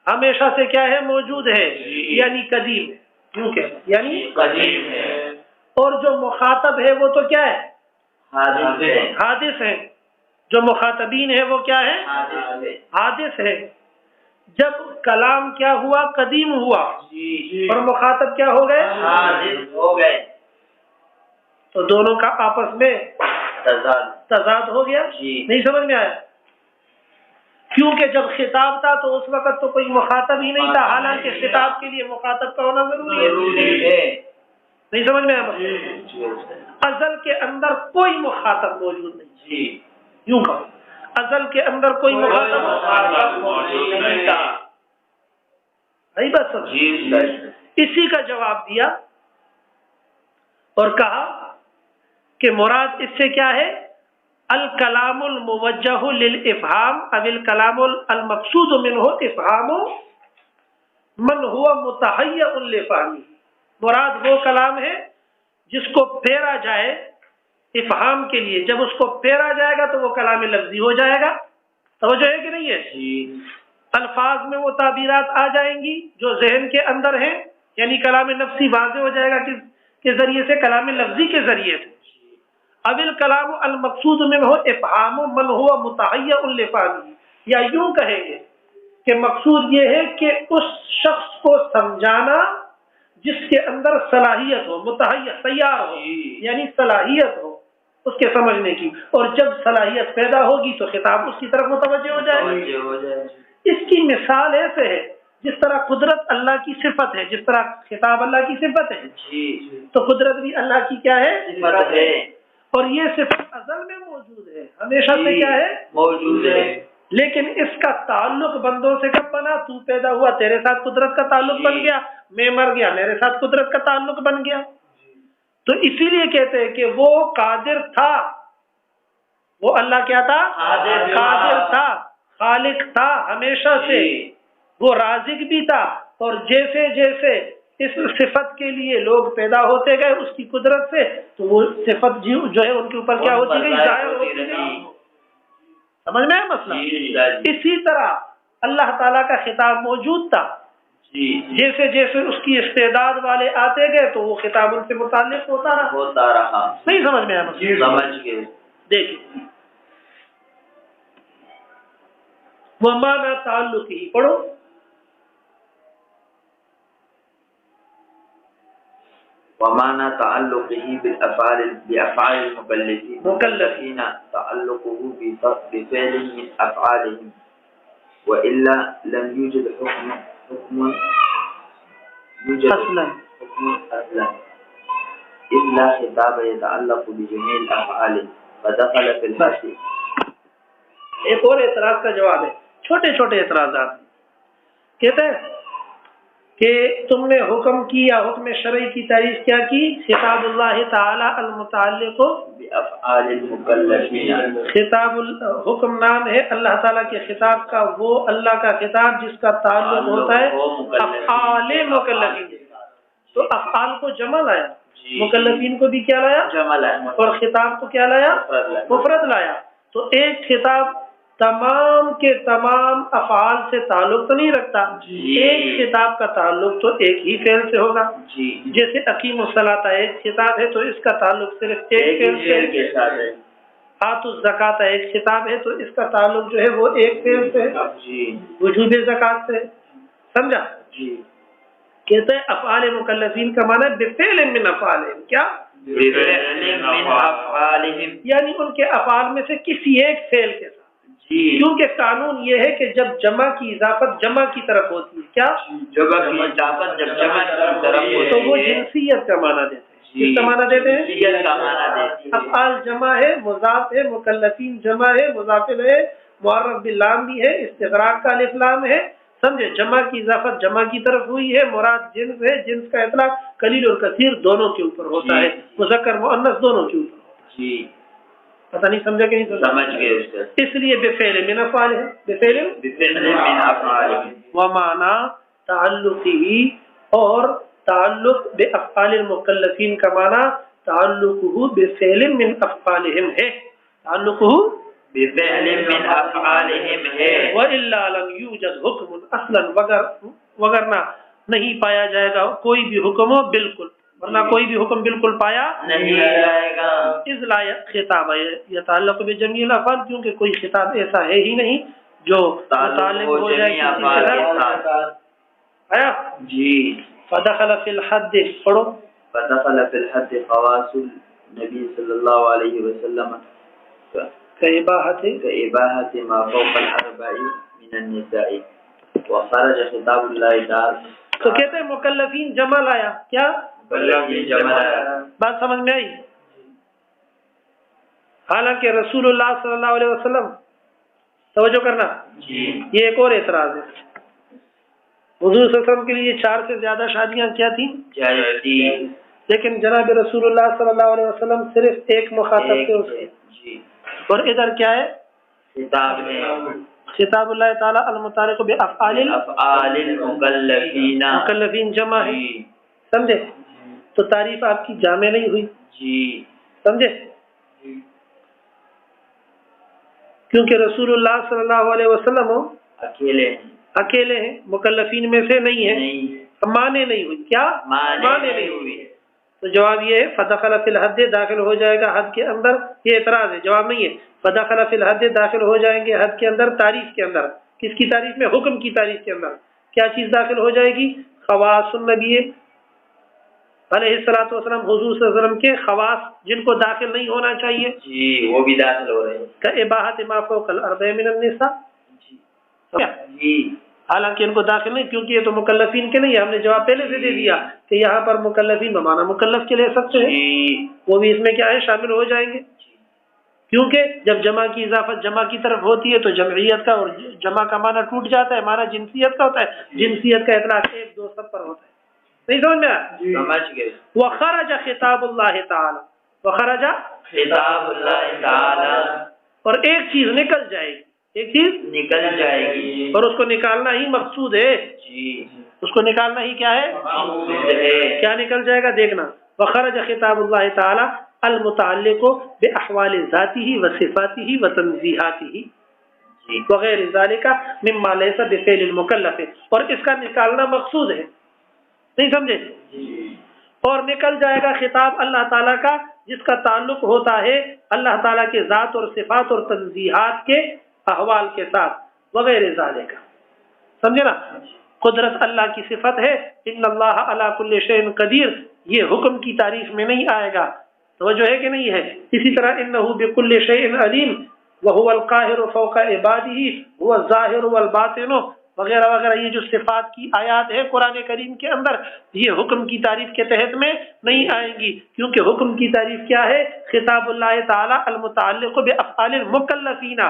ہمیشہ سے کیا ہے؟ موجود ہے، یعنی قدیم ہے، کیوں کہ یعنی قدیم ہے، اور جو مخاطب ہے وہ تو کیا ہے؟ حادث ہے، حادث ہے، جو مخاطبین ہے وہ کیا ہے؟ حادث ہے۔ حادث ہے۔ جب کلام کیا ہوا؟ قدیم ہوا، جی، اور مخاطب کیا ہو گئے؟ حادث ہو گئے، تو دونوں کا آپس میں تضاد ہو گیا۔ جی، نہیں سمجھ میں آیا؟ کیونکہ جب خطاب تھا تو اس وقت تو کوئی مخاطب ہی نہیں تھا، حالانکہ خطاب کے لیے مخاطب کا ہونا ضروری ہے۔ نہیں سمجھ میں آیا؟ ازل کے اندر کوئی مخاطب موجود نہیں، جی، یوں کہو، ازل کے اندر کوئی مخاطب موجود نہیں تھا۔ نہیں بس سمجھ؟ جی، اسی کا جواب دیا اور کہا کہ مراد اس سے کیا ہے؟ الکلام الموجہ للافہام او الکلام المقصود منہ افہام من ہوا متحیع لفہمہ، مراد وہ کلام ہے جس کو پھیرا جائے افہام کے لیے، جب اس کو پھیرا جائے گا تو وہ کلام لفظی ہو جائے گا۔ توجہ ہے کہ نہیں ہے؟ جی، الفاظ میں وہ تعبیرات آ جائیں گی جو ذہن کے اندر ہیں، یعنی کلام نفسی واضح ہو جائے گا کس کے ذریعے سے؟ کلام لفظی کے ذریعے سے۔ اوil کلام المقصود منہ افہام من ہوا متحیع لفہمہ، یا یوں کہیں گے کہ مقصود یہ ہے کہ اس شخص کو سمجھانا جس کے اندر صلاحیت ہو، متحیع تیار ہو، یعنی صلاحیت ہو اس کے سمجھنے کی، اور جب صلاحیت پیدا ہوگی تو خطاب اس کی طرف متوجہ ہو جائے گا۔ اس کی مثال ایسے ہے جس طرح قدرت اللہ کی صفت ہے، جس طرح خطاب اللہ کی صفت ہے، تو قدرت بھی اللہ کی کیا ہے؟ صفت ہے، اور یہ صفت ازل میں موجود ہے، ہمیشہ سے کیا ہے؟ موجود ہے۔ لیکن اس کا تعلق بندوں سے کب بنا؟ تو پیدا ہوا، تیرے ساتھ قدرت کا تعلق بن گیا، میں مر گیا، میرے ساتھ قدرت کا تعلق بن گیا۔ تو اسی لیے کہتے ہیں کہ وہ قادر تھا، وہ اللہ کیا تھا؟ قادر تھا، خالق تھا ہمیشہ سے، وہ رازق بھی تھا، اور جیسے جیسے اس صفت کے لیے لوگ پیدا ہوتے گئے اس کی قدرت سے، تو وہ صفت جو ہے ان کے اوپر کیا ہوتی گئی؟ ظاہر ہوتی گئی۔ سمجھ میں ہے مسئلہ؟ اسی طرح اللہ تعالیٰ کا خطاب موجود تھا، جیسے جیسے اس کی استعداد والے آتے گئے تو وہ خطاب ان سے متعلق ہوتا رہا۔ نہیں سمجھ میں آیا مسئلہ؟ سمجھ گئے۔ دیکھیں وہ معنی تعلق ہی پڑھو۔ ومعنى تعلقه بأفعال المكلفين تعلقه بفعل من أفعالهم، وإلا لم يوجد حكم أصلا، إلا خطاب يتعلق بجميع الأفعال فدخل في الحد۔ ایک اور اعتراض کا جواب ہے، چھوٹے چھوٹے اعتراضات کہتے ہیں کہ تم نے حکم کی یا حکم شرعی کی تعریف کیا کی؟ خطاب اللہ تعالی المتعلق بأفعال المكلفين، خطاب حکم نام ہے اللہ تعالیٰ کے خطاب کا، وہ اللہ کا خطاب جس کا تعلق ہوتا ہے افعال مکلفین۔ تو افعال کو جمع لایا، مکلفین کو بھی کیا لایا؟ جمع لایا، اور خطاب کو کیا لایا؟ مفرد لایا۔ تو ایک خطاب تمام کے تمام افعال سے تعلق تو نہیں رکھتا، ایک خطاب کا تعلق تو ایک ہی فعل سے ہوگا۔ جیسے اقیم الصلاۃ ایک خطاب ہے تو اس کا تعلق صرف ایک فعل کے ساتھ ہے، آتوا الزکوٰۃ ایک خطاب ہے تو اس کا تعلق جو ہے وہ ایک فعل سے ہے، وجوب زکوٰۃ سے۔ سمجھا؟ کہتے ہیں افعال مکلفین کا معنی بفعل من افعالہم، کیا؟ بفعل من افعالہم، یعنی ان کے افعال میں سے کسی ایک فعل کے ساتھ۔ کیونکہ قانون یہ ہے کہ جب جمع کی اضافت جمع کی طرف ہوتی ہے، کیا؟ جمع کی اضافت جب جمع کی طرف ہوتی ہے تو وہ جنسیت کا معنی دیتے ہیں۔ کس کا معنی دیتے ہیں؟ جنسیت کا معنی دیتے ہیں۔ افعال جمع ہے، مضاف ہے، مکلفین جمع ہے، مضاف ہے، معرف باللام بھی ہے، استغراق کا الف لام ہے۔ سمجھے؟ جمع کی اضافت جمع کی طرف ہوئی ہے، مراد جنس ہے، جنس کا اطلاق قلیل اور کثیر دونوں کے اوپر ہوتا ہے، مذکر مؤنث دونوں کے اوپر ہوتا ہے۔ پتہ نہیں سمجھا کہ نہیں سمجھ گئے استاد؟ اس لیے بفعل من افعال ہے، بفعل من افعال ومعنى تعلقه، اور تعلق بافعال المکلفین کا معنی تعلقه بفعل من افعالهم ہے، تعلقه بفعل من افعالهم ہے، والا لم یوجد حکم اصلا، وگرنہ نہیں پایا جائے گا کوئی بھی حکم ہو بالکل، ورنہ کوئی بھی حکم بالکل پایا نہیں جائے گا۔ اس لا خطاب ہے یہ تعلق بجمیع الافعال، کیونکہ کوئی خطاب ایسا ہے ہی نہیں جو متعلق ہو جائے کسی کے ساتھ۔ آیا؟ فدخل فی الحد، پڑھو۔ فدخل فی الحد خواص النبی صلی اللہ علیہ وسلم كإباحة ما فوق الأربع من النساء، وخرج خطاب اللہ تعالی۔ تو کہتے ہیں مکلفین جمع لایا، کیا؟ مکلفین جمع لایا۔ بات سمجھ میں آئی؟ حالانکہ رسول اللہ صلی اللہ علیہ وسلم، توجہ کرنا، یہ ایک اور اعتراض ہے، حضور صلی اللہ علیہ وسلم کے لیے 4 سے زیادہ شادیاں کیا تھیں؟ جائز تھی، لیکن جناب رسول اللہ صلی اللہ علیہ وسلم صرف ایک مخاطب تھے اس کے، اور ادھر کیا ہے؟ خطاب ہے، خطاب اللہ تعالی المتعلق بافعال المکلفین، مکلفین جمع ہے، سمجھے؟ تو تعریف آپ کی جامع نہیں ہوئی، سمجھے؟ کیونکہ رسول اللہ صلی اللہ علیہ وسلم اکیلے ہیں، مکلفین میں سے نہیں ہیں، مانے نہیں ہوئی، کیا؟ مانے نہیں ہوئی۔ تو جواب یہ ہے فدخل فی الحد، داخل ہو جائے گا حد کے اندر، یہ اعتراض ہے، جواب نہیں ہے۔ فدخل فی الحد، داخل ہو جائیں گے حد کے اندر، تعریف کے اندر، کس کی تعریف میں؟ حکم کی تعریف کے اندر کیا چیز داخل ہو جائے گی؟ خواص النبی علیہ الصلوۃ والسلام، حضور صلی اللہ علیہ وسلم کے خواص جن کو داخل نہیں ہونا چاہیے، وہ بھی داخل ہو رہے ہیں، کإباحۃ ما فوق الاربع من النساء، حالانکہ ان کو داخل نہیں، کیونکہ یہ تو مکلفین کے نہیں ہے، ہم نے جواب پہلے سے دے دیا کہ یہاں پر مکلفین بمانا مکلف کے لے سکتے ہیں، وہ بھی اس میں کیا ہے؟ شامل ہو جائیں گے، کیونکہ جب جمع کی اضافت جمع کی طرف ہوتی ہے تو جمعیت کا اور جمع کا معنی ٹوٹ جاتا ہے، معنی جنسیت کا ہوتا ہے، جنسیت کا اطلاق 1 2 سب پر ہوتا ہے، نہیں سمجھ میں آیا؟ سمجھ گئے۔ وخرج خطاب اللہ تعالی، وخرج خطاب اللہ تعالی، اور ایک چیز نکل جائے گی، ایک چیز نکل جائے گی اور اس کو نکالنا ہی مقصود ہے، جی اس کو نکالنا ہی کیا ہے، مقصود ہے کیا نکل جائے گا دیکھنا. وخرج خطاب اللہ تعالی المتعلق باحوال ذاته وصفاته وتنزیہاته جی وغیر ذالک مما لیس بفعل المکلف، اور اس کا نکالنا مقصود ہے، نہیں سمجھے؟ جی اور نکل جائے گا خطاب اللہ تعالیٰ کا جس کا تعلق ہوتا ہے اللہ تعالیٰ کے ذات اور صفات اور تنزیہات کے احوال کے ساتھ وغیر ذالک. سمجھے نا؟ قدرت اللہ کی صفت ہے، ان اللہ علی کل شیء قدیر، یہ حکم کی تعریف میں نہیں آئے گا، توجہ ہے کہ نہیں ہے؟ اسی طرح انہ بکل شیء علیم وهو القاہر فوق عباده هو الظاہر والباطن وغیرہ وغیرہ. یہ جو صفات کی آیات ہے قرآن کریم کے اندر، یہ حکم کی تعریف کے تحت میں نہیں آئیں گی، کیونکہ حکم کی تعریف کیا ہے؟ خطاب اللہ تعالی المتعلق بافعال المکلفین،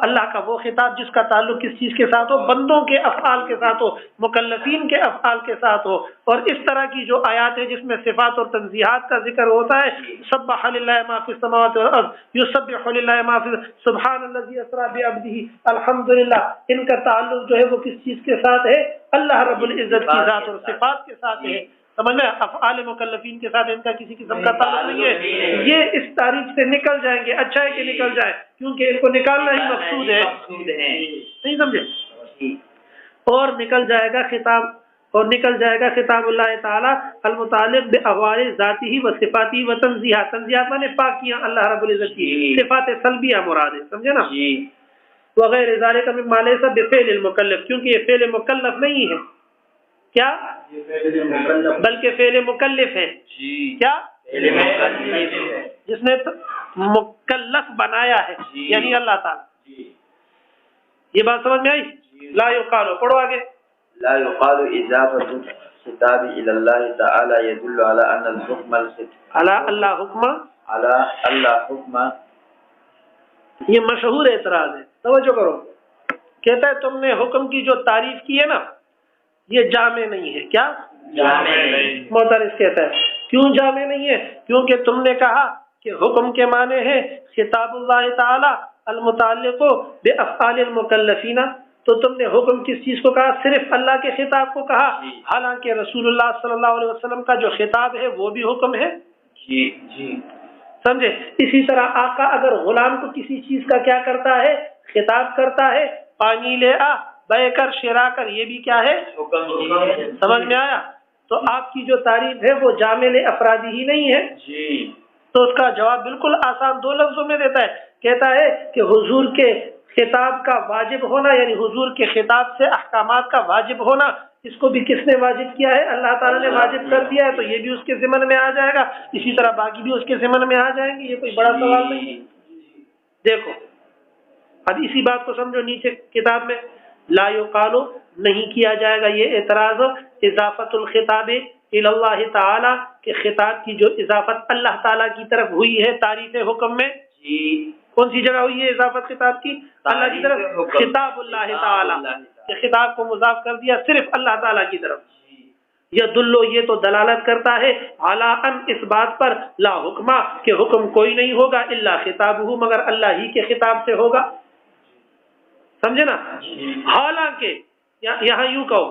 اللہ کا وہ خطاب جس کا تعلق کس چیز کے ساتھ ہو؟ بندوں کے افعال کے ساتھ ہو، مکلفین کے افعال کے ساتھ ہو. اور اس طرح کی جو آیات ہے جس میں صفات اور تنزیہات کا ذکر ہوتا ہے، سبح للہ ما فی السماوات والارض یسبح للہ ما فی سبحان الذی اسری بعبدہ الحمدللہ، ان کا تعلق جو ہے وہ کس چیز کے ساتھ ہے؟ اللہ رب العزت کی ذات اور صفات کے ساتھ ہے. سمجھ میں؟ افعال مکلفین کے ساتھ ان کا کسی قسم کا تعلق نہیں ہے. یہ اس تعریف سے نکل جائیں گے، اچھا ہے کہ نکل جائیں، کیونکہ ان کو نکالنا ہی مقصود ہے، نہیں سمجھے؟ اور نکل جائے گا خطاب، اور نکل جائے گا خطاب اللہ تعالی المتعلق باحوال ذاتی و صفاتی و تنزیہات. تنزیہات مانے پاکیاں اللہ رب العزت کی، صفات سلبیہ مراد ہے، سمجھے نا؟ وغیر ذالک مما لیس بفعل المکلف، کیونکہ یہ فعل مکلف نہیں ہے، کیا؟ بلکہ فعل مکلف ہے. کیا؟ جس نے مکلف بنایا ہے یعنی اللہ تعالی. یہ بات سمجھ میں آئی؟ لا یقال، پڑھو آگے. لا يقال اضافة الخطاب الى الله تعالى يدل على ان الحكم على اللہ حکم، على الله حكم. یہ مشہور اعتراض ہے، توجہ کرو. کہتا ہے تم نے حکم کی جو تعریف کی ہے نا یہ جامع نہیں ہے. کیا جامع نہیں؟ معترض کہتا ہے کیوں جامع نہیں ہے؟ کیونکہ تم نے کہا کہ حکم کے معنی ہے خطاب اللہ تعالی المتعلق بافعال المکلفین، تو تم نے حکم کس چیز کو کہا؟ صرف اللہ کے خطاب کو کہا، حالانکہ رسول اللہ صلی اللہ علیہ وسلم کا جو خطاب ہے وہ بھی حکم ہے. جی سمجھے؟ اسی طرح آقا اگر غلام کو کسی چیز کا کیا کرتا ہے؟ خطاب کرتا ہے، پانی لے آ، بے کر، شرا کر، یہ بھی کیا ہے؟ حکم. سمجھ میں آیا؟ تو آپ کی جو تعریف ہے وہ جامع افرادی ہی نہیں ہے. تو اس کا جواب بالکل آسان دو لفظوں میں دیتا ہے، کہتا ہے کہ حضور کے خطاب کا واجب ہونا، یعنی حضور کے خطاب سے احکامات کا واجب ہونا، اس کو بھی کس نے واجب کیا ہے؟ اللہ تعالیٰ نے واجب کر دیا ہے، تو یہ بھی اس کے ضمن میں آ جائے گا، اسی طرح باقی بھی اس کے ضمن میں آ جائیں گے. یہ کوئی بڑا سوال نہیں. دیکھو اب اسی بات کو سمجھو، نیچے کتاب میں لا یقال نہیں کیا جائے گا یہ اعتراض اضافت الخطاب الی اللہ تعالی، کہ خطاب کی جو اضافت اللہ تعالیٰ کی طرف ہوئی ہے تعریف حکم میں، کون سی جگہ ہوئی ہے اضافت خطاب کی؟ اللہ کی طرف. خطاب اللہ تعالی کہ خطاب کو مضاف کر دیا صرف اللہ تعالیٰ کی طرف. یدلو، یہ تو دلالت کرتا ہے، علی ان، اس بات پر، لا حکمہ، کہ حکم کوئی نہیں ہوگا، الا خطابہ، مگر اللہ ہی کے خطاب سے ہوگا. سمجھے نا؟ حالانکہ یہاں یوں کہو،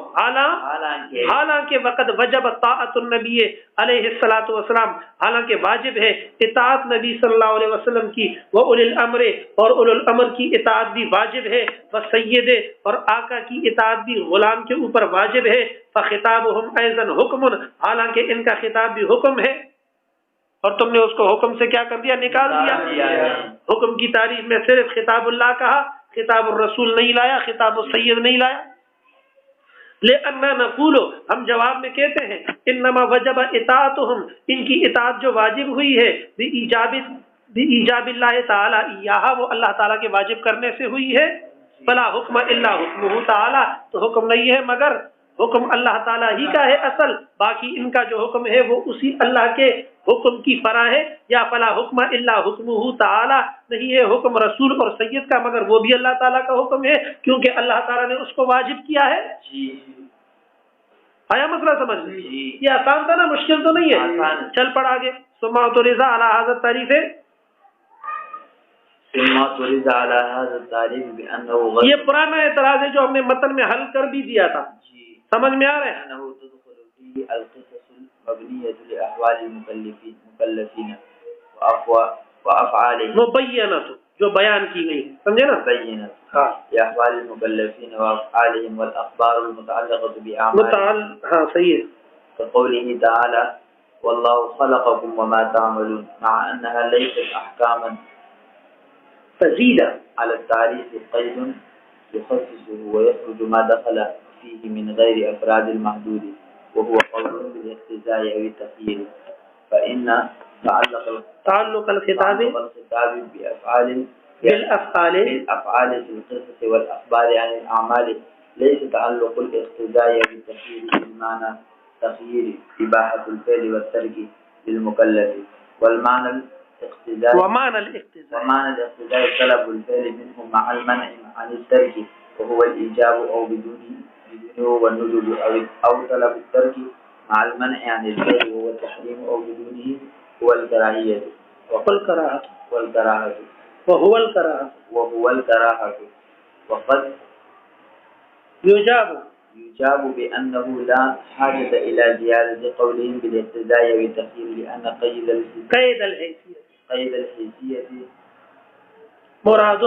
حالانکہ وقت وجب طاعت النبی علیہ الصلوۃ والسلام، حالانکہ واجب ہے اطاعت نبی صلی اللہ علیہ وسلم کی، وہ اولی الامر، اور اولی الامر کی اطاعت بھی واجب ہے، وہ سید، اور آقا کی اطاعت بھی غلام کے اوپر واجب ہے. فخطابہم ایضا حکم، حالانکہ ان کا خطاب بھی حکم ہے، اور تم نے اس کو حکم سے کیا کر دیا؟ نکال دیا. حکم کی تعریف میں صرف خطاب اللہ کہا، خطاب الرسول نہیں لایا، خطاب السید نہیں لایا. لأننا نقول، ہم جواب میں کہتے ہیں، انما وجب اطاعتهم، ان کی اطاعت جو واجب ہوئی ہے، بإیجاب اللہ تعالی ایاہا، وہ اللہ تعالیٰ کے واجب کرنے سے ہوئی ہے. فلا حکم الا حکمہ تعالی، تو حکم نہیں ہے مگر حکم اللہ تعالیٰ ہی کا ہے اصل، باقی ان کا جو حکم ہے وہ اسی اللہ کے حکم کی فرع ہے. یا فلا حکم الا حکمہ تعالی، نہیں ہے حکم رسول اور سید کا مگر وہ بھی اللہ تعالیٰ کا حکم ہے، کیونکہ اللہ تعالیٰ نے اس کو واجب کیا ہے. آیا مسئلہ سمجھ؟ یہ آسان تھا نا، مشکل تو نہیں ہے. چل پڑ آگے. ثم اعترض علی هذا التعریف، ثم ترد على هذا التعريف بأنه یہ پرانا اعتراض ہے جو ہم نے متن میں حل کر بھی دیا تھا، سمجھ میں آ رہا ہے؟ أنه تدخل فيه القصص المبنية لأحوال المكلفين وأفعالهم مبینۃ جو بیان کی گئی، سمجھے نا؟ بينة ہاں لأحوال المكلفين وأفعالهم والأخبار المتعلقة بأعمالهم. ہاں صحیح ہے. كقوله تعالى والله خلقكم وما تعملون، مع أنها ليست أحكاما تزيد على التعريف قيد يخصصه ويخرج ما دخل فيه من غير أفراد المحدود، وهو قول بالاقتضاء أو التخيير، فإن تعلق الخطاب بالأفعال في القصص والأخبار عن الأعمال ليس تعلق الاقتضاء بالتخيير بمعنى تخيير إباحة الفعل والترك للمكلف، ومعنى الاقتضاء طلب الفعل منه مع المنع عن الترك وهو الإيجاب أو بدونه والندب، أو طلب الترك مع المنع عن الفعل وهو التحريم أو بدونه هو الكراهية وهو الكراهة. وقد يجاب بأنه لا حاجة إلى زيادة قولهم بالاقتضاء والتخيير، لأن قيد الحيثية مراد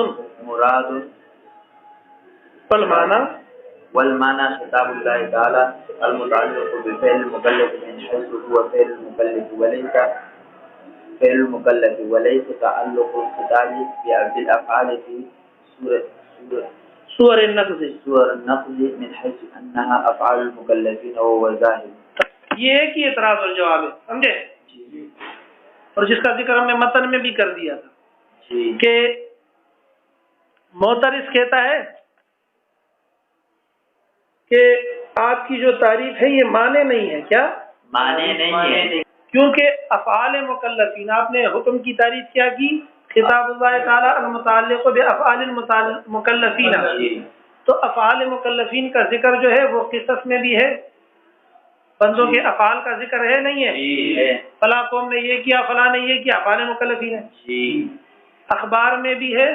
والمعنى خطاب الله تعالى المتعلق بفعل المكلف من حيث هو فعل المكلف وليس تعلق الخطاب بالأفعال في سور النقض من حيث أنها أفعال المكلفين وهو ظاهر. یہ ایک ہی اعتراض اور جواب ہے، سمجھے؟ اور جس کا ذکر ہم نے متن میں بھی کر دیا تھا کہ معترض کہتا ہے کہ آپ کی جو تعریف ہے یہ معنی نہیں ہے. کیا معنی نہیں ہے؟ کیونکہ افعال مکلفین، آپ نے حکم کی تعریف کیا کی؟ خطاب اللہ تعالی المتعلق بافعال المکلفین، تو افعال مکلفین کا ذکر جو ہے وہ قصص میں بھی ہے، بندوں کے افعال کا ذکر ہے نہیں ہے؟ فلاں قوم نے یہ کیا، فلاں نے یہ کیا، افعال مکلفین ہے. اخبار میں بھی ہے،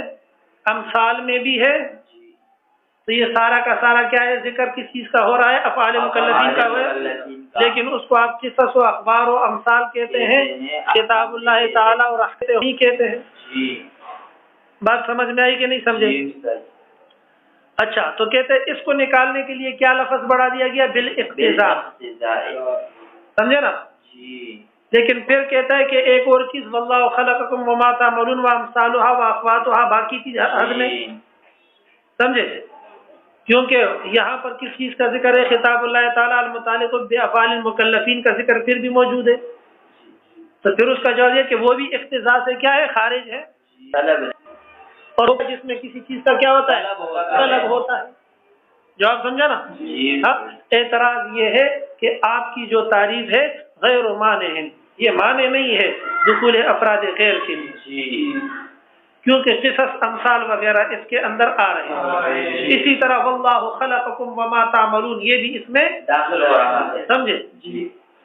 امثال میں بھی ہے، تو یہ سارا کا سارا کیا ہے؟ ذکر کس چیز کا ہو رہا ہے؟ افعال مکلفین کا ہو ہے. لیکن اس کو آپ قصص و اخبار و امثال کہتے ہیں، کتاب اللہ تعالی اور احکام نہیں کہتے ہیں. بات سمجھ میں آئی کہ نہیں سمجھے؟ اچھا، تو کہتے ہیں اس کو نکالنے کے لیے کیا لفظ بڑھا دیا گیا؟ بالاقتضاء، سمجھے نا؟ لیکن پھر کہتا ہے کہ ایک اور چیز واللہ خلقکم وما تعملون وامثالها واخواتها، باقی چیز حد میں، سمجھے؟ کیونکہ یہاں پر کس چیز کا ذکر ہے؟ خطاب اللہ تعالیٰ المتعلق بافعال المکلفین کا ذکر پھر بھی موجود ہے. تو پھر اس کا جواب یہ کہ وہ بھی اقتضاء سے کیا ہے؟ خارج ہے، اور جس میں کسی چیز کا کیا ہوتا ہے؟ طلب ہوتا ہے. جواب سمجھا نا؟ ہاں. اعتراض یہ ہے کہ آپ کی جو تعریف ہے غیر مانع ہے، یہ مانع نہیں ہے دخول افراد غیر کے لیے، کیونکہ قصص امثال وغیرہ اس کے اندر آ رہے ہیں. اسی طرح واللہ خلقکم وما تعملون یہ بھی اس میں داخل ہو رہا ہے، سمجھے؟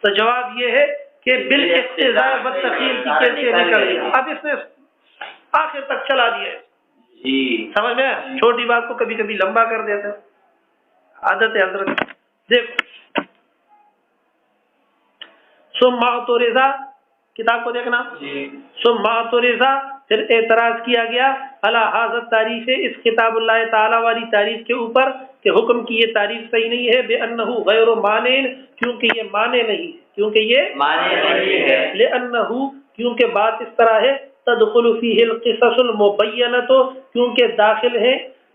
تو جواب یہ ہے کہ بالاقتضاء والتخییر کی کیسے نکل گیا. اب اس نے آخر تک چلا دیا ہے. سمجھ میں؟ چھوٹی بات کو کبھی کبھی لمبا کر دیتا ہے، عادت ہے حضرت. دیکھو ثم اعترض، کتاب کو دیکھنا. ثم اعترض، پھر اعتراض کیا گیا علی ھذا التعریف، اس کتاب اللہ تعالی والی تعریف کے اوپر کہ حکم کی یہ تعریف صحیح نہیں ہے، بانہ غیر مانع، کیونکہ یہ مانع نہیں ہے، کیونکہ یہ معنی نہیں ہے، لانہ، کیونکہ بات اس طرح ہے، تدخل فیہ القصص المبینۃ، کیونکہ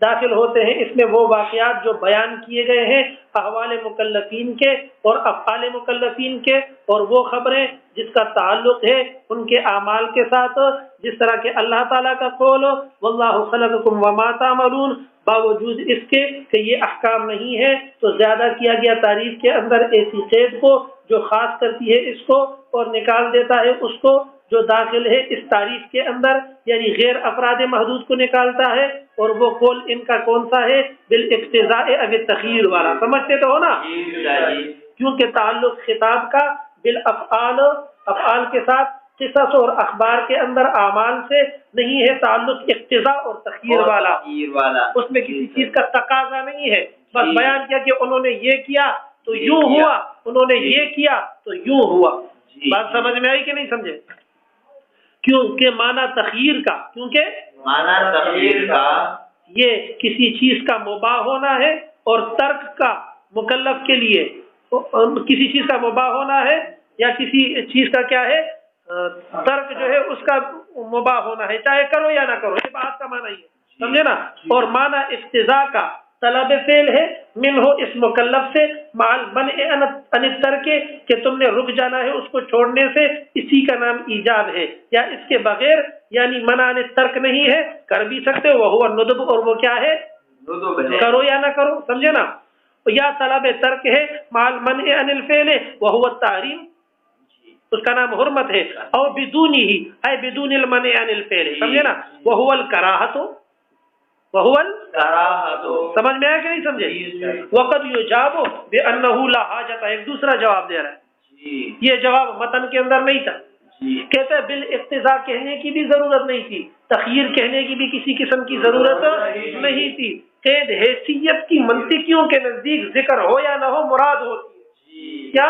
داخل ہوتے ہیں اس میں وہ واقعات جو بیان کیے گئے ہیں احوال مکلفین کے اور افعال مکلفین کے، اور وہ خبریں جس کا تعلق ہے ان کے اعمال کے ساتھ، جس طرح کہ اللہ تعالیٰ کا قول واللہ خلقکم وما تعملون، باوجود اس کے کہ یہ احکام نہیں ہے تو زیادہ کیا گیا تعریف کے اندر ایسی قید کو جو خاص کرتی ہے اس کو اور نکال دیتا ہے اس کو جو داخل ہے اس تعریف کے اندر، یعنی غیر افراد محدود کو نکالتا ہے. اور وہ قول ان کا کون سا ہے؟ بالاقتضاء او التخییر والا. سمجھتے تو ہو نا؟ کیونکہ تعلق خطاب کا بالافعال، افعال کے ساتھ قصص اور اخبار کے اندر اعمال سے نہیں ہے تعلق اقتضاء اور تخییر والا، اس میں کسی چیز کا تقاضا نہیں ہے، بس بیان کیا کہ انہوں نے یہ کیا تو یوں ہوا، انہوں نے یہ کیا تو یوں ہوا۔ بات سمجھ میں آئی کہ نہیں سمجھے؟ کیونکہ معنی تخییر کا، کیونکہ معنی تخییر کا یہ کسی چیز کا مباح ہونا ہے، اور ترک کا مکلف کے لیے کسی چیز کا مباح ہونا ہے یا کسی چیز کا کیا ہے ترک جو ہے اس کا مباح ہونا ہے، چاہے کرو یا نہ کرو، یہ بات کا معنی ہے، سمجھے نا؟ اور معنی اقتضاء کا طلب فعل ہے، من ہو اس مکلف سے، مال منع عن الترک کہ تم نے رک جانا ہے اس کو چھوڑنے سے، اسی کا نام ایجاب ہے، یا اس کے بغیر یعنی منع عن الترک نہیں ہے، کر بھی سکتے ہو، وہ ہوا ندب، اور وہ کیا ہے کرو یا نہ کرو، سمجھے نا؟ یا طلب ترک ہے مال منع عن الفعل وہ ہوا التحریم، اس کا نام حرمت ہے، اور بدون ہی اے بدون المنع عن الفعل، سمجھے نا؟ وہ ہوا الکراہت، وہ الکراہت، سمجھ میں آیا کہ نہیں سمجھے؟ وقد یجاب بانہ لا حاجت، ایک دوسرا جواب دے رہا ہے، یہ جواب متن کے اندر نہیں تھا، کہتے ہیں بالاقتضاء کہنے کی بھی ضرورت نہیں تھی، تخییر کہنے کی بھی کسی قسم کی ضرورت نہیں تھی، قید حیثیت کی منطقیوں کے نزدیک ذکر ہو یا نہ ہو مراد ہوتی ہے، کیا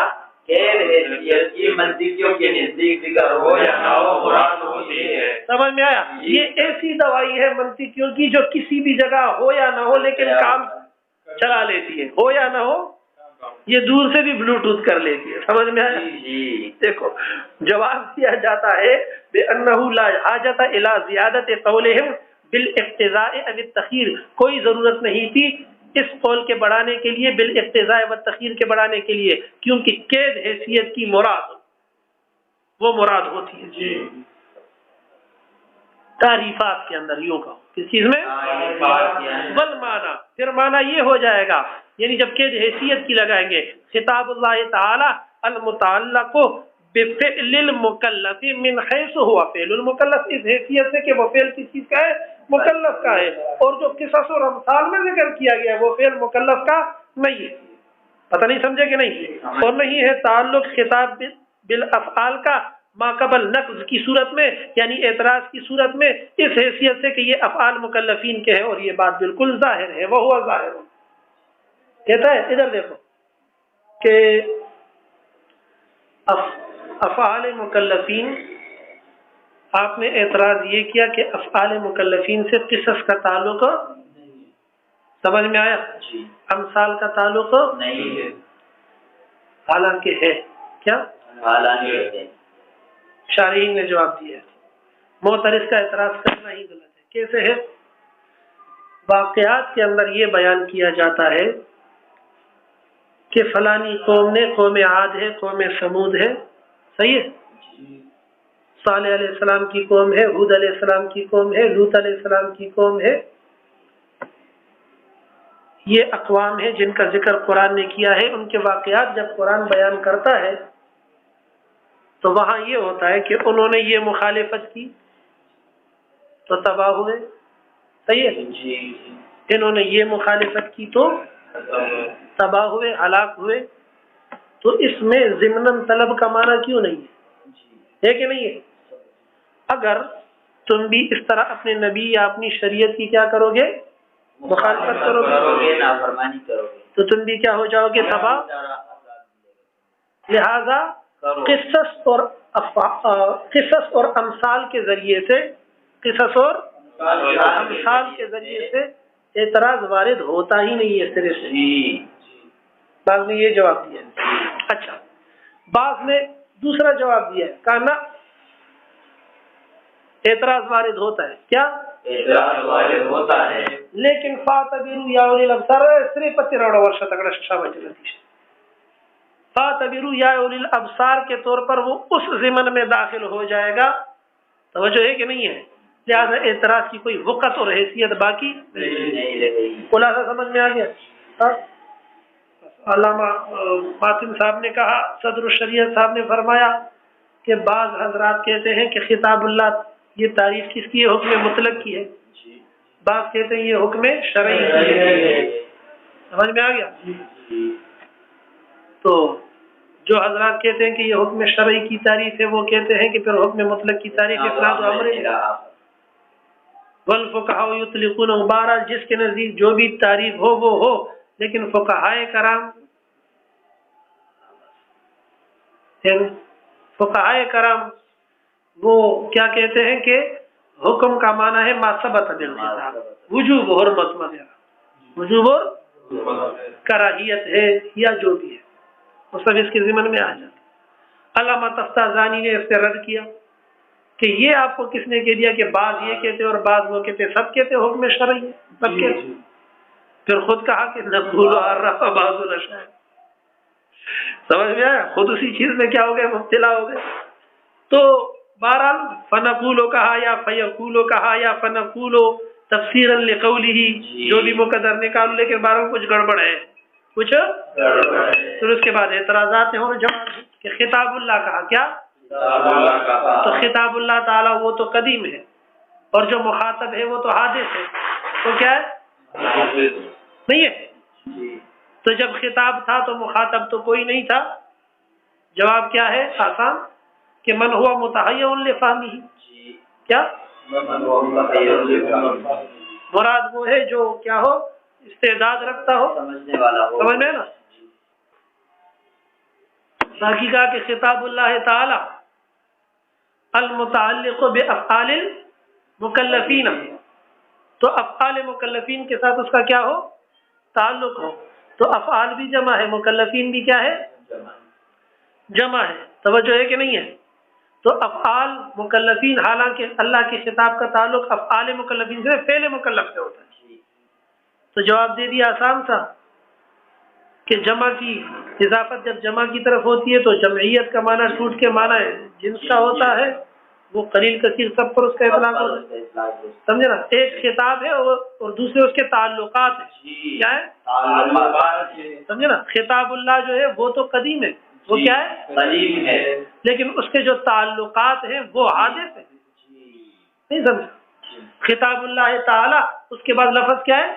قید حیثیت کی منطقیوں کے نزدیک ذکر ہو یا نہ ہو مراد ہوتی ہے، سمجھ میں آیا؟ یہ ایسی دوائی ہے منطقیوں کی جو کسی بھی جگہ ہو یا نہ ہو لیکن کام چلا لیتی ہے، ہو یا نہ ہو یہ دور سے بھی بلوٹوتھ کر لیتی ہے، سمجھ میں آیا؟ دیکھو جواب دیا جاتا ہے بِأَنَّهُ لَا حَاجَةَ إِلَى زِيَادَةِ قَوْلِهِمْ بِالْاِقْتِضَاءِ أَوِ التَّخِيرِ، کوئی ضرورت نہیں تھی اس قول کے بڑھانے کے لیے، بالاقتضاء والتخیر کے بڑھانے کے لیے، کیونکہ قید حیثیت کی مراد وہ مراد ہوتی ہے جی تعریفات کے اندر، یوں کہو کس چیز میں بل معنی، پھر معنی یہ ہو جائے گا، یعنی جب قید حیثیت کی لگائیں گے، خطاب اللہ تعالی المتعلق بفعل المکلف من حیث ہوا فعل المکلف، اس حیثیت سے کہ وہ فعل کس چیز کا ہے مکلف کا ہے، اور جو قصص اور امثال میں ذکر کیا گیا وہ فعل مکلف کا نہیں ہے، پتہ نہیں سمجھے کہ نہیں؟ اور نہیں ہے تعلق خطاب بالافعال کا ما قبل نقض کی صورت میں، یعنی اعتراض کی صورت میں، اس حیثیت سے کہ یہ افعال مکلفین کے ہیں، اور یہ بات بالکل ظاہر ہے، وہ ہوا ظاہر کہتا ہے، ادھر دیکھو کہ افعال مکلفین، آپ نے اعتراض یہ کیا کہ افعال مکلفین سے قصص کا تعلق سمجھ میں آیا، امثال کا تعلق نہیں ہے، حالانکہ ہے، کیا حالانکہ شارحین نے جواب دیا ہے، معترض کا اعتراض کرنا ہی غلط ہے، کیسے ہے؟ واقعات کے اندر یہ بیان کیا جاتا ہے کہ فلانی قوم نے، قوم عاد ہے، قوم سمود ہے، صحیح ہے، صالح علیہ السلام کی قوم ہے، ہود علیہ السلام کی قوم ہے، لوط علیہ السلام کی قوم ہے، یہ اقوام ہیں جن کا ذکر قرآن نے کیا ہے، ان کے واقعات جب قرآن بیان کرتا ہے تو وہاں یہ ہوتا ہے کہ انہوں نے یہ مخالفت کی تو تباہ ہوئے، صحیح ہے، انہوں نے یہ مخالفت کی تو تباہ ہوئے، ہلاک ہوئے، تو اس میں ضمناً طلب کا معنی کیوں نہیں ہے کہ نہیں ہے؟ اگر تم بھی اس طرح اپنے نبی یا اپنی شریعت کی کیا کرو گے، مخالفت کرو گے، نافرمانی کرو گے، تو تم بھی کیا ہو جاؤ گے، تباہ۔ لہذا قصص اور امثال کے ذریعے سے، قصص اور امثال کے ذریعے سے اعتراض وارد ہوتا ہی نہیں ہے سرے سے، بعض نے یہ جواب دیا۔ اچھا، بعض نے دوسرا جواب دیا ہے، کہا نہ اعتراض وارد ہوتا ہے، کیا اعتراض وارد ہوتا ہے، لیکن فاعتبروا یا اولی الابصار صرف 13 ವರ್ಷ ತಗಡ شابه فاعتبروا یا اولی الابصار کے طور پر وہ اس ضمن میں داخل ہو جائے گا، توجہ ہے کہ نہیں ہے؟ لہذا اعتراض کی کوئی وقت اور حیثیت باقی نہیں۔ خلاصہ سمجھ میں آ گیا؟ علامہ ماتن صاحب نے کہا، صدر الشریعت صاحب نے فرمایا کہ بعض حضرات کہتے ہیں کہ خطاب اللہ یہ تعریف کس کی ہے، حکم مطلق کی ہے، بعض کہتے ہیں یہ حکم شرعی کی ہے، سمجھ میں آ گیا؟ تو جو حضرات کہتے ہیں کہ یہ حکم شرعی کی تعریف ہے وہ کہتے ہیں کہ پھر حکم مطلق کی تعریف اسناد و امر ہے۔ والفقہاء یطلقون، بہرحال جس کے نزدیک جو بھی تعریف ہو وہ ہو، لیکن فقہائے کرام وہ کیا کہتے ہیں کہ حکم کا معنی ہے ما ثبت بالخطاب، وجوب حرمت وغیرہ، وجوب اور کراہیت ہے یا جو بھی ہے وہ سب اس کے ضمن میں آ جاتا۔ علامہ تفتازانی نے اس سے رد کیا کہ یہ آپ کو کس نے کہہ دیا کہ بعض یہ کہتے اور بعض وہ کہتے، سب کہتے حکم شرعی ہے، سب کہتے۔ پھر خود کہا کہ نقول عرف بعض الاشیاء، سمجھ میں آیا؟ خود اسی چیز میں کیا ہو گئے، مبتلا ہو گئے۔ تو بہرحال فنقولو کہا یا فیقولو کہا یا فنقولو تفسیرا لقولہ، جو بھی مقدر نکالو، لیکن بارہ میں کچھ گڑبڑ ہے، کچھ پھر اس کے بعد اعتراضات ہیں اور جمع کہ خطاب اللہ کہا، کیا تو خطاب اللہ تعالیٰ وہ تو قدیم ہے، اور جو مخاطب ہے وہ تو حادث ہے، تو کیا ہے نہیں ہے؟ تو جب خطاب تھا تو مخاطب تو کوئی نہیں تھا۔ جواب کیا ہے آسان کہ من ہوا متحیّ لفہمہ، کیا مراد وہ ہے جو کیا ہو، استعداد رکھتا ہو، سمجھنے والا ہو، سمجھ میں نا۔ باقی کہا کہ خطاب اللہ تعالی المتعلق بافعال المکلفین، تو افعال مکلفین کے ساتھ اس کا کیا ہو، تعلق ہو۔ تو افعال بھی جمع ہے، مکلفین بھی کیا ہے، جمع ہے، توجہ ہے کہ نہیں ہے؟ تو افعال مکلفین، حالانکہ اللہ کے خطاب کا تعلق افعال مکلفین سے فعل مکلف سے ہوتا ہے، تو جواب دے دیا آسان سا کہ جمع کی اضافت جب جمع کی طرف ہوتی ہے تو جمعیت کا معنی ٹوٹ کے معنی ہے جنس کا ہوتا ہے، وہ قلیل کثیر سب پر اس کا اطلاق ہوتا ہے، سمجھے نا۔ ایک خطاب ہے اور دوسرے اس کے تعلقات ہیں، کیا ہے، سمجھے نا۔ خطاب اللہ جو ہے وہ تو قدیم ہے، وہ کیا ہے، قدیم ہے، لیکن اس کے جو تعلقات ہیں وہ حادث ہیں، نہیں سمجھا۔ خطاب اللہ تعالی، اس کے بعد لفظ کیا ہے،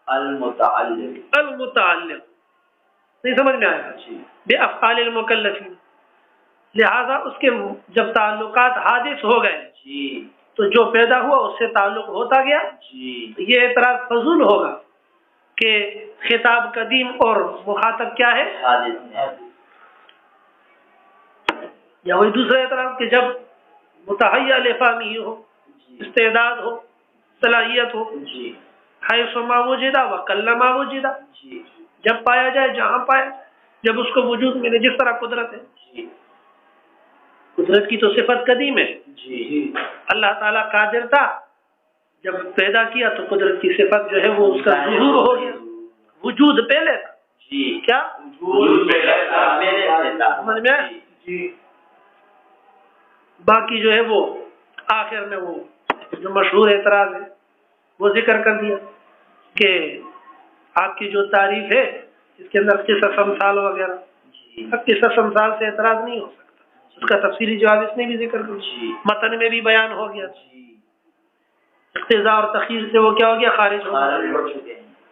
المتعلق، المتعلق، نہیں سمجھ میں آیا، بے افعال المکلفین، لہذا اس کے جب تعلقات حادث ہو گئے تو جو پیدا ہوا اس سے تعلق ہوتا گیا۔ یہ اعتراض فضول ہوگا کہ خطاب قدیم اور مخاطب کیا ہے، یا وہی دوسرا اعتراض کہ جب متحیّ لفہمہ ہو، استعداد ہو، صلاحیت ہو، حیث ما وجدہ وکل ما وجدہ، جب پایا جائے جہاں پائے، جب اس کو وجود ملے، جس طرح قدرت ہے، قدرت کی تو صفت قدیم ہے، اللہ تعالیٰ قادر تھا، جب پیدا کیا تو قدرت کی صفت جو ہے وہ اس کا ظہور ہو گیا، وجود پہلے تھا، کیا سمجھ میں آیا؟ باقی جو ہے وہ آخر میں وہ جو مشہور اعتراض ہے وہ ذکر کر دیا کہ آپ کی جو تعریف ہے اس کے اندر قصص امثال وغیرہ، اب قصص امثال سے اعتراض نہیں ہو سکتا، اس کا تفصیلی جواب اس نے بھی ذکر کیا، متن میں بھی بیان ہو گیا، اقتضاء اور تخییر سے وہ کیا ہو گیا، خارج ہو گیا۔